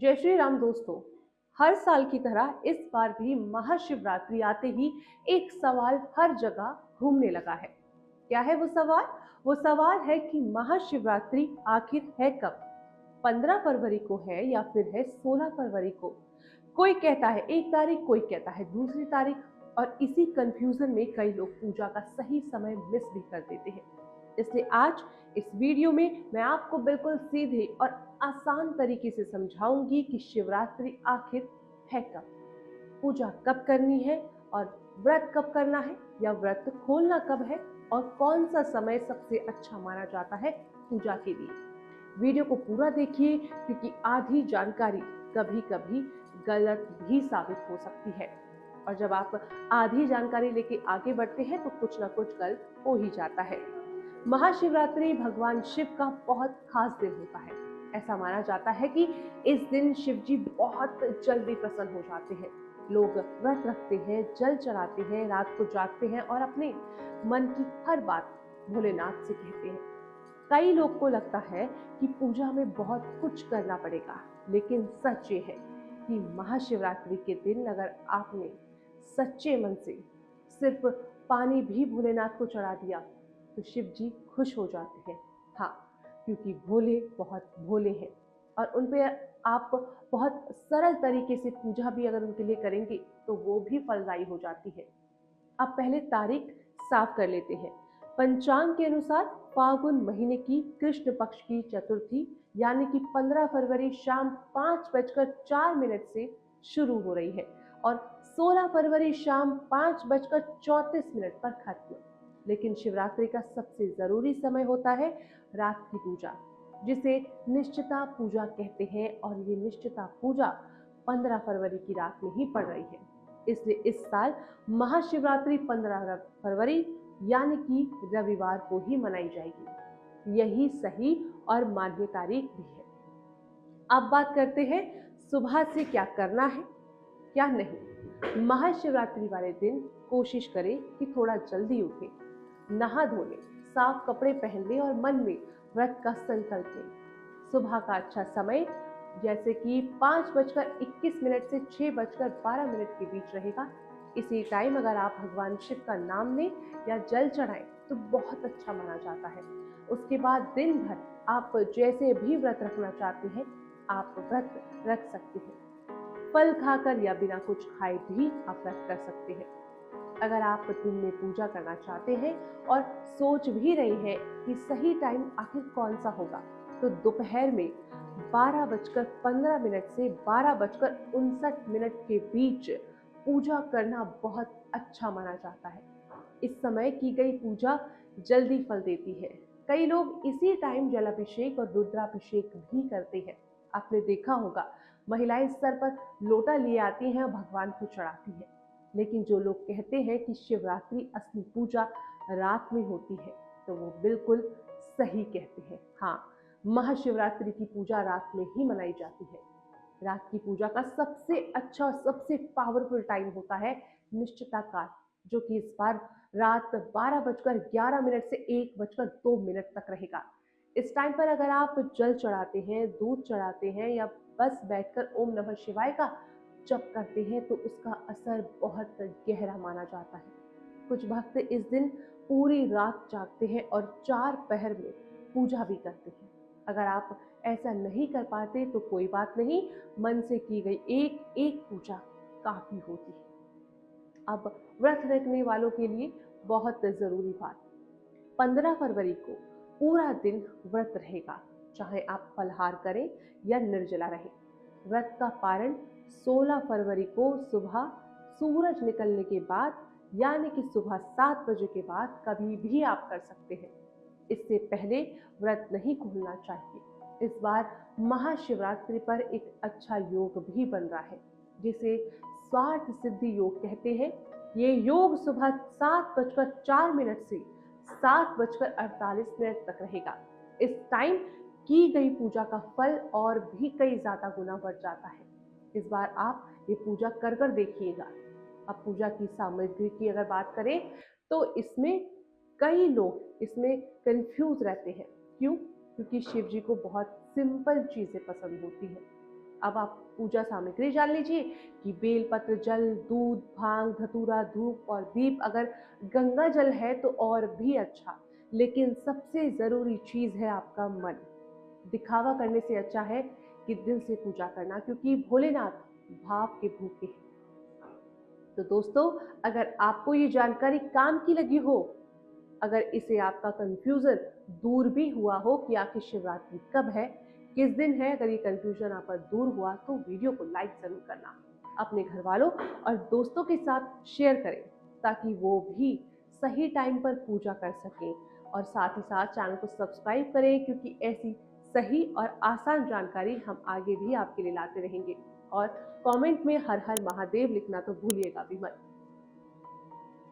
जय श्री राम दोस्तों। हर साल की तरह इस बार भी महाशिवरात्रि आते ही एक सवाल हर जगह घूमने लगा है। क्या है वो सवाल? वो सवाल है कि महाशिवरात्रि आखिर है कब? 15 फरवरी को है या फिर है 16 फरवरी को? कोई कहता है एक तारीख, कोई कहता है दूसरी तारीख, और इसी कंफ्यूजन में कई लोग पूजा का सही समय मिस भी कर देते हैं। इसलिए आज इस वीडियो में मैं आपको बिल्कुल सीधे और आसान तरीके से समझाऊंगी कि शिवरात्रि आखिर है कब, पूजा कब करनी है, और व्रत कब करना है या व्रत खोलना कब है, और कौन सा समय सबसे अच्छा माना जाता है पूजा के लिए। वीडियो को पूरा देखिए, क्योंकि आधी जानकारी कभी कभी गलत भी साबित हो सकती है। और जब आप आधी जानकारी लेके आगे बढ़ते हैं तो कुछ ना कुछ गलत हो ही जाता है। महाशिवरात्रि भगवान शिव का बहुत खास दिन होता है। ऐसा माना जाता है कि इस दिन शिव जी बहुत जल्दी प्रसन्न हो जाते हैं। लोग व्रत रखते हैं, जल चढ़ाते हैं, रात को जागते हैं और अपने मन की हर बात भोलेनाथ से कहते हैं। कई लोग को लगता है कि पूजा में बहुत कुछ करना पड़ेगा, लेकिन सच ये है कि महाशिवरात्रि के दिन अगर आपने सच्चे मन से सिर्फ पानी भी भोलेनाथ को चढ़ा दिया तो शिव जी खुश हो जाते हैं। हाँ, क्योंकि भोले बहुत भोले हैं और उन पे आप बहुत सरल तरीके से पूजा भी अगर उनके लिए करेंगे तो वो भी फलदायी हो जाती है। अब पहले तारीख साफ कर लेते हैं। पंचांग के अनुसार फागुन महीने की कृष्ण पक्ष की चतुर्थी यानी कि 15 फरवरी शाम 5:04 से शुरू हो रही है और 16 फरवरी शाम 5:34 पर खत्म। लेकिन शिवरात्रि का सबसे जरूरी समय होता है रात की पूजा, जिसे निश्चिता पूजा कहते हैं, और ये निश्चिता पूजा 15 फरवरी की रात में ही पड़ रही है। इसलिए इस साल महाशिवरात्रि 15 फरवरी यानी कि रविवार को ही मनाई जाएगी। यही सही और मान्य तारीख भी है। अब बात करते हैं सुबह से क्या करना है क्या नहीं। महाशिवरात्रि वाले दिन कोशिश करें कि थोड़ा जल्दी उठें, नहा धो लें, साफ कपड़े पहन लें और मन में व्रत का संकल्प लें। सुबह का अच्छा समय जैसे कि 5:21 से 6:12 के बीच रहेगा। इसी टाइम अगर आप भगवान शिव का नाम लें या जल चढ़ाएं तो बहुत अच्छा माना जाता है। उसके बाद दिन भर आप जैसे भी व्रत रखना चाहते हैं आप व्रत रख सकते हैं। फल खाकर या बिना कुछ खाए भी आप व्रत कर सकते हैं। अगर आप दिन में पूजा करना चाहते हैं और सोच भी रहे हैं कि सही टाइम आखिर कौन सा होगा, तो दोपहर में 12:15 से 12:59 के बीच पूजा करना बहुत अच्छा माना जाता है। इस समय की गई पूजा जल्दी फल देती है। कई लोग इसी टाइम जलाभिषेक और रुद्राभिषेक भी करते हैं। आपने देखा होगा महिलाएं सर पर लोटा लिए आती हैं और भगवान को चढ़ाती हैं। लेकिन जो लोग कहते हैं कि शिवरात्रि असली पूजा रात में होती है तो वो बिल्कुल सही कहते हैं। हाँ, महाशिवरात्रि की पूजा रात में ही मनाई जाती है। रात की पूजा का सबसे अच्छा और सबसे पावरफुल टाइम होता है निश्चिता काल, जो कि इस बार रात 12:11 से 1:02 तक रहेगा। इस टाइम पर अगर आप जल चढ़ाते हैं, दूध चढ़ाते हैं या बस बैठकर ओम नमः शिवाय का जप करते हैं तो उसका असर बहुत गहरा माना जाता है। कुछ भक्त इस दिन पूरी रात जागते हैं और 4 पहर में पूजा भी करते हैं। अगर आप ऐसा नहीं कर पाते तो कोई बात नहीं, मन से की गई एक एक पूजा काफी होती है। अब व्रत रखने वालों के लिए बहुत जरूरी बात, 15 फरवरी को पूरा दिन व्रत रहेगा, चाहे आप फलाहार करें या निर्जला रहें। व्रत का पारण 16 फरवरी को सुबह सूरज निकलने के बाद यानी कि सुबह 7 बजे के बाद कभी भी आप कर सकते हैं। इससे पहले व्रत नहीं खोलना चाहिए। इस बार महाशिवरात्रि पर एक अच्छा योग भी बन रहा है, जिसे स्वार्थ सिद्धि योग कहते हैं। ये योग सुबह 7:04 से 7:48 तक रहेगा। इस टाइम की गई पूजा का फल और भी कई ज्यादा गुना बढ़ जाता है। इस बार आप ये पूजा कर कर देखिएगा। अब पूजा की सामग्री की अगर बात करें तो इसमें कई लोग इसमें कंफ्यूज रहते हैं। क्यों? क्योंकि शिव जी को बहुत सिंपल चीजें पसंद होती है। अब आप पूजा सामग्री जान लीजिए कि बेलपत्र, जल, दूध, भांग, धतूरा, धूप और दीप। अगर गंगा जल है तो और भी अच्छा, लेकिन सबसे जरूरी चीज है आपका मन। दिखावा करने से अच्छा है कि दिल से पूजा करना, क्योंकि भोलेनाथ भाव के भूखे हैं। तो दोस्तों, अगर आपको ये जानकारी काम की लगी हो, अगर इसे आपका कंफ्यूजन दूर भी हुआ हो कि आखिर शिवरात्रि कब है, किस दिन है, अगर ये कंफ्यूजन आप पर दूर हुआ तो वीडियो को लाइक जरूर करना, अपने घर वालों और दोस्तों के साथ शेयर करें ताकि वो भी सही टाइम पर पूजा कर सकें। और साथ ही साथ चैनल को सब्सक्राइब करें, क्योंकि ऐसी सही और आसान जानकारी हम आगे भी आपके लिए लाते रहेंगे। और कमेंट में हर हर महादेव लिखना तो भूलिएगा भी मत।